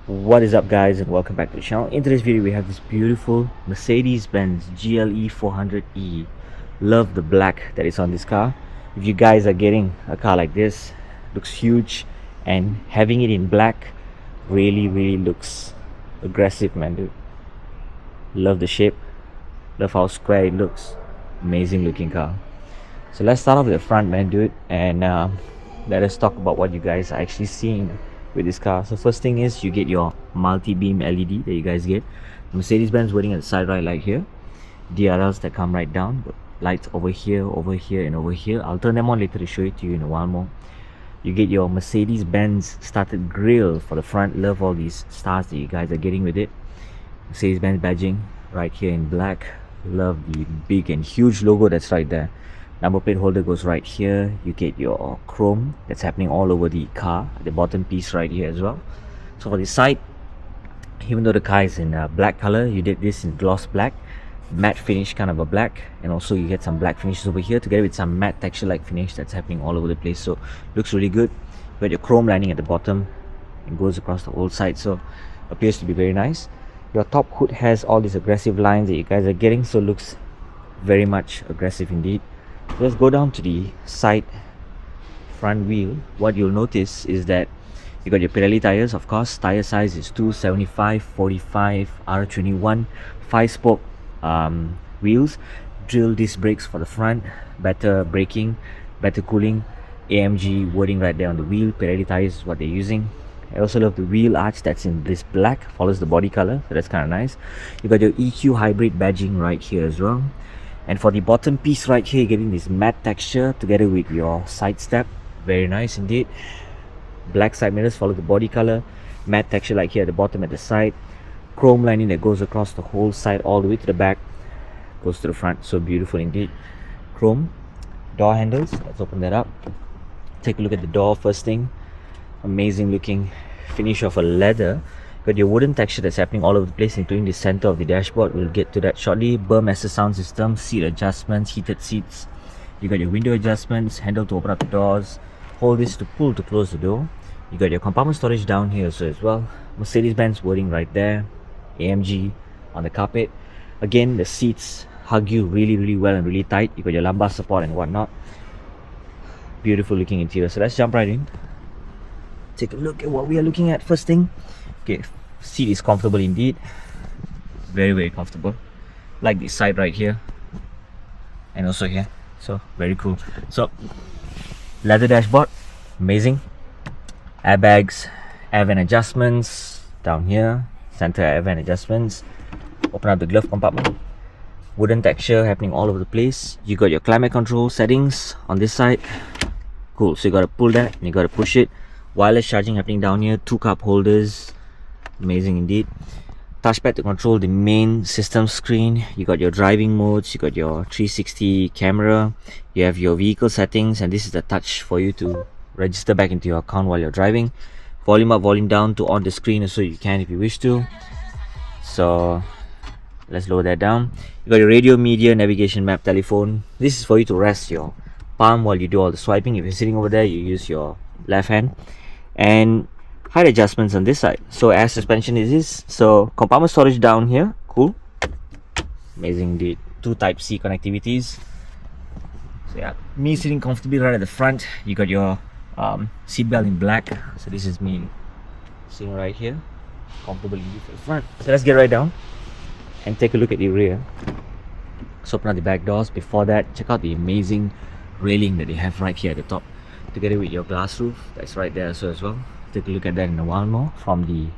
What is up, guys, and welcome back to the channel. In today's video we have this beautiful Mercedes-Benz GLE 400e. Love the black that is on this car. If you guys are getting a car like this, looks huge, and having it in black really looks aggressive, man, dude. Love the shape, love how square it looks. Amazing looking car. So let's start off with the front, man, dude, and let us talk about what you guys are actually seeing with this car. So first thing is you get your multi-beam LED that you guys get. Mercedes-Benz wording at the side right light here. DRLs that come right down. Lights over here, and over here. I'll turn them on later to show it to you in a while more. You get your Mercedes-Benz started grille for the front. Love all these stars that you guys are getting with it. Mercedes-Benz badging right here in black. Love the big and huge logo that's right there. Number plate holder goes right here. You get your chrome that's happening all over the car, the bottom piece right here as well. So for the side, even though the car is in black color, you did this in gloss black, matte finish kind of a black, and also you get some black finishes over here together with some matte texture like finish that's happening all over the place. So looks really good. You got your chrome lining at the bottom and goes across the whole side, so appears to be very nice. Your top hood has all these aggressive lines that you guys are getting, so looks very much aggressive indeed. Let's go down to the side front wheel. What you'll notice is that you got your Pirelli tires, of course. Tire size is 275 45 R21, 5-spoke wheels. Drill disc brakes for the front, better braking, better cooling. AMG wording right there on the wheel. Pirelli tires is what they're using. I also love the wheel arch that's in this black, follows the body color, so that's kind of nice. You got your EQ hybrid badging right here as well. And for the bottom piece right here, you're getting this matte texture together with your side step. Very nice indeed. Black side mirrors follow the body color. Matte texture like here at the bottom at the side. Chrome lining that goes across the whole side all the way to the back. Goes to the front. So beautiful indeed. Chrome. Door handles. Let's open that up. Take a look at the door first thing. Amazing looking finish of a leather. Got your wooden texture that's happening all over the place, including the center of the dashboard. We'll get to that shortly. Burmester sound system, seat adjustments, heated seats. You got your window adjustments, handle to open up the doors, hold this to pull to close the door. You got your compartment storage down here so as well. Mercedes-Benz wording right there. AMG on the carpet. Again, the seats hug you really well and really tight. You got your lumbar support and whatnot. Beautiful looking interior. So let's jump right in. Take a look at what we are looking at first thing. Okay, seat is comfortable indeed. Very comfortable. Like this side right here and also here. So very cool. So leather dashboard, amazing. Airbags, air vent adjustments down here. Center air vent adjustments. Open up the glove compartment. Wooden texture happening all over the place. You got your climate control settings on this side. Cool. So you got to pull that and you got to push it. Wireless charging happening down here. 2 cup holders. Amazing indeed. Touchpad to control the main system screen. You got your driving modes, you got your 360 camera, you have your vehicle settings, and this is the touch for you to register back into your account while you're driving. Volume up, volume down to on the screen, so you can if you wish to. So let's lower that down. You got your radio, media, navigation, map, telephone. This is for you to rest your palm while you do all the swiping. If you're sitting over there, you use your left hand. And height adjustments on this side. So air suspension is this. So compartment storage down here. Cool. Amazing indeed. 2 Type-C connectivities. So yeah, me sitting comfortably right at the front. You got your seatbelt in black. So this is me sitting right here. Comfortably for the front. So let's get right down and take a look at the rear. Let's open up the back doors. Before that, check out the amazing railing that they have right here at the top, together with your glass roof that's right there so as well. Take a look at that in a while more from the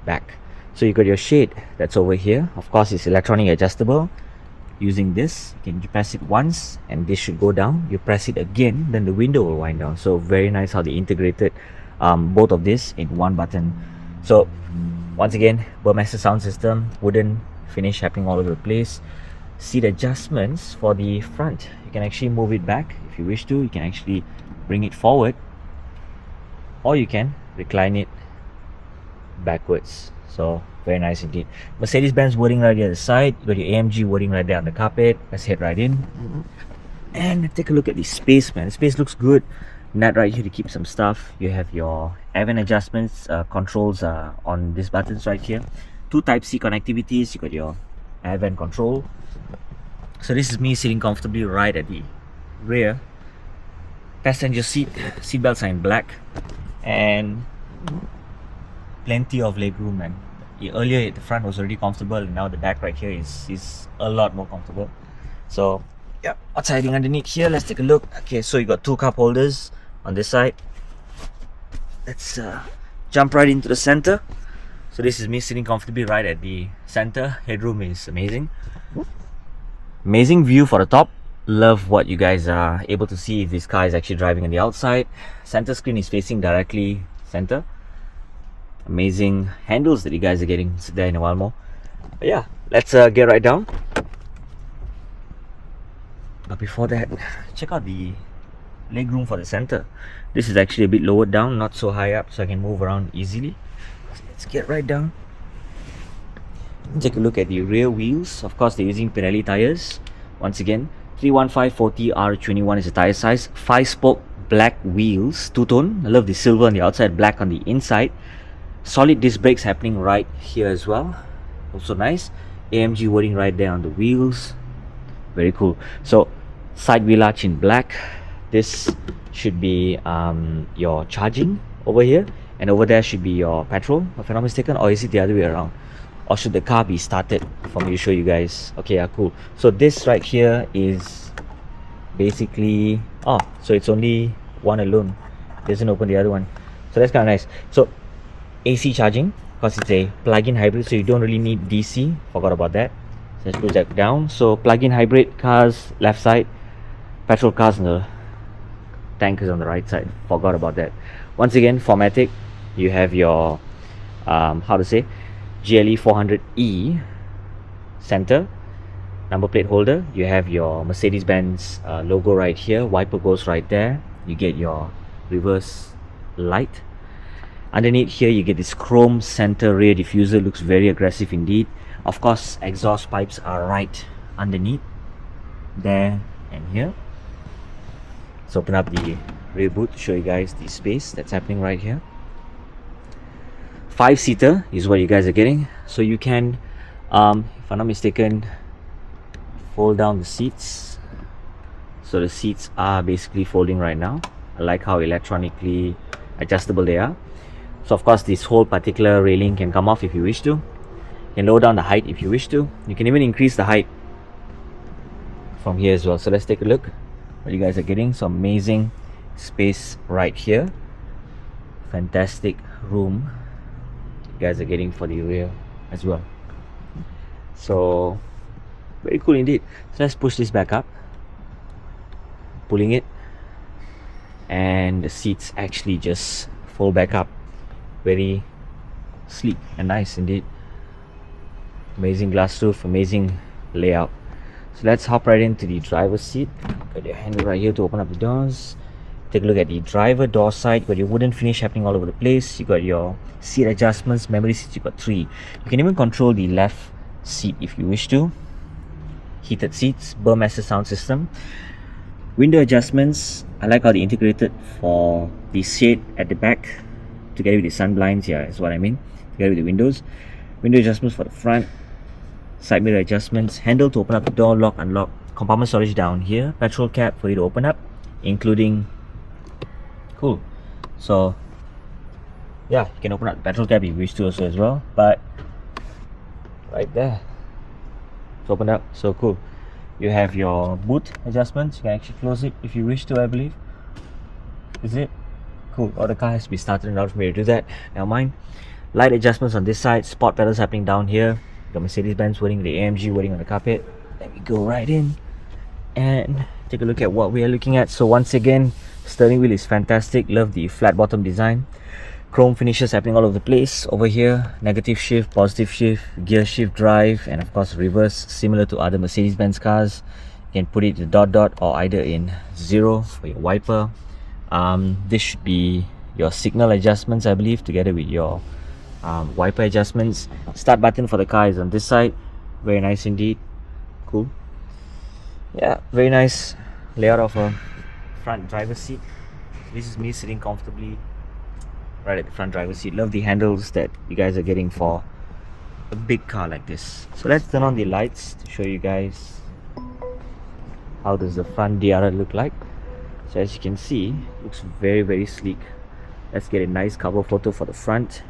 back. So you got your shade that's over here. Of course, it's electronic adjustable. Using this, you can press it once and this should go down. You press it again, then the window will wind down. So very nice how they integrated both of this in one button. So once again, Burmester sound system, wooden finish happening all over the place. Seat adjustments for the front. You can actually move it back if you wish to. You can actually bring it forward, or you can recline it backwards. So very nice indeed. Mercedes-Benz wording right there at the side. You got your AMG wording right there on the carpet. Let's head right in and take a look at the space, man. The space looks good. Nut right here to keep some stuff. You have your air vent adjustments, controls on these buttons right here. 2 Type-C connectivities. You got your air vent control. So this is me sitting comfortably right at the rear. Passenger seatbelts are in black, and plenty of legroom, man. Earlier the front was already comfortable, and now the back right here is a lot more comfortable. So yeah, what's hiding underneath here? Let's take a look. Okay, so you got 2 cup holders on this side. Let's jump right into the center. So this is me sitting comfortably right at the center. Headroom is amazing. Amazing view for the top. Love what you guys are able to see if this car is actually driving on the outside. Center screen is facing directly center. Amazing handles that you guys are getting. Sit there in a while more. But yeah, let's get right down. But before that, check out the legroom for the center. This is actually a bit lowered down, not so high up, so I can move around easily. So let's get right down. Take a look at the rear wheels. Of course, they're using Pirelli tires. Once again, 315/40 R21 is the tire size. 5-spoke black wheels, two-tone. I love the silver on the outside, black on the inside. Solid disc brakes happening right here as well. Also nice. AMG wording right there on the wheels. Very cool. So side wheel arch in black. This should be your charging over here, and over there should be your petrol, if I'm not mistaken. Or is it the other way around? Or should the car be started for me to show you guys? Okay, yeah, cool. So this right here is basically, so it's only one alone, doesn't open the other one, so that's kind of nice. So AC charging, because it's a plug-in hybrid, so you don't really need DC. Forgot about that. So let's put that down. So plug-in hybrid cars left side, petrol cars on the tank is on the right side. Forgot about that. Once again, 4Matic. You have your GLE 400E center number plate holder. You have your Mercedes-Benz logo right here. Wiper goes right there. You get your reverse light. Underneath here you get this chrome center rear diffuser. Looks very aggressive indeed. Of course, exhaust pipes are right underneath there and here. Let's open up the rear boot to show you guys the space that's happening right here. 5-seater is what you guys are getting, so you can if I'm not mistaken, fold down the seats. So the seats are basically folding right now. I like how electronically adjustable they are. So of course this whole particular railing can come off if you wish to. You can lower down the height if you wish to. You can even increase the height from here as well. So let's take a look what you guys are getting. So amazing space right here. Fantastic room you guys are getting for the rear as well. So very cool indeed. So let's push this back up, pulling it, and the seats actually just fold back up. Very sleek and nice indeed. Amazing glass roof, amazing layout. So let's hop right into the driver's seat. Got your handle right here to open up the doors. Take a look at the driver door side. You got your wooden finish happening all over the place. You got your seat adjustments, memory seats, you got 3. You can even control the left seat if you wish to. Heated seats, Burmester sound system. Window adjustments, I like how they integrated for the shade at the back together with the sun blinds. Yeah, is what I mean, together with the windows. Window adjustments for the front. Side mirror adjustments, handle to open up the door, lock, unlock. Compartment storage down here. Petrol cap for you to open up, including, cool. So yeah, you can open up the petrol cap if you wish to also as well, but right there it's opened up, so cool. You have your boot adjustments. You can actually close it if you wish to, I believe. Is it? Cool. Or the car has to be started in order for me to do that. Never mind. Light adjustments on this side. Spot pedals happening down here. Got Mercedes-Benz wording, the AMG wording on the carpet. Let me go right in and take a look at what we are looking at. So once again, steering wheel is fantastic. Love the flat bottom design. Chrome finishes happening all over the place. Over here, negative shift, positive shift, gear shift drive, and of course reverse, similar to other Mercedes-Benz cars. You can put it in dot dot or either in 0 for your wiper. This should be your signal adjustments, I believe, together with your wiper adjustments. Start button for the car is on this side. Very nice indeed. Cool. Yeah, very nice layout of a front driver's seat. This is me sitting comfortably right at the front driver's seat. Love the handles that you guys are getting for a big car like this. So let's turn on the lights to show you guys how does the front DRL look like. So as you can see, looks very sleek. Let's get a nice cover photo for the front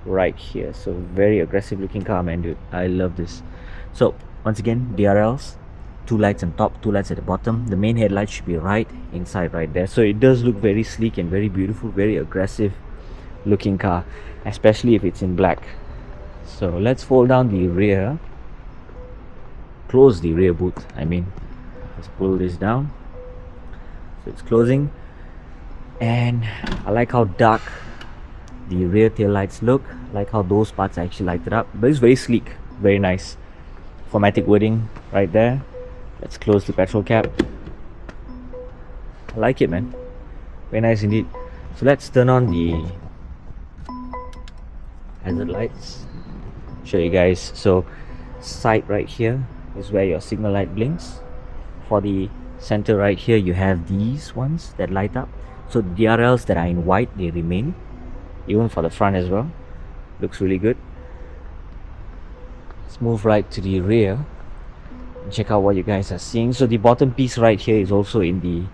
right here. So very aggressive looking car, man, dude. I love this. So once again, DRLs, 2 lights on top, 2 lights at the bottom. The main headlight should be right inside right there. So it does look very sleek and very beautiful, very aggressive looking car, especially if it's in black. So let's fold down the rear, close the rear boot, I mean. Let's pull this down. So it's closing, and I like how dark the rear tail lights look. I like how those parts are actually lighted up, but it's very sleek, very nice. 4Matic wording right there. Let's close the petrol cap. I like it, man. Very nice indeed. So let's turn on the hazard lights, show you guys. So side right here is where your signal light blinks. For the center right here, you have these ones that light up. So the DRLs that are in white, they remain, even for the front as well. Looks really good. Let's move right to the rear and check out what you guys are seeing. So the bottom piece right here is also in the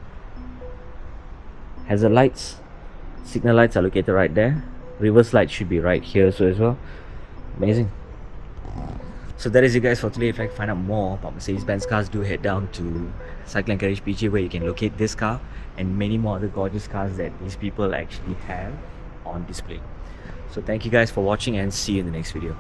hazard lights. Signal lights are located right there. Reverse light should be right here so as well. Amazing. So that is it, guys, for today. If you'd like to find out more about Mercedes-Benz cars, do head down to Cycle and Garage PG, where you can locate this car and many more other gorgeous cars that these people actually have on display. So thank you guys for watching, and see you in the next video.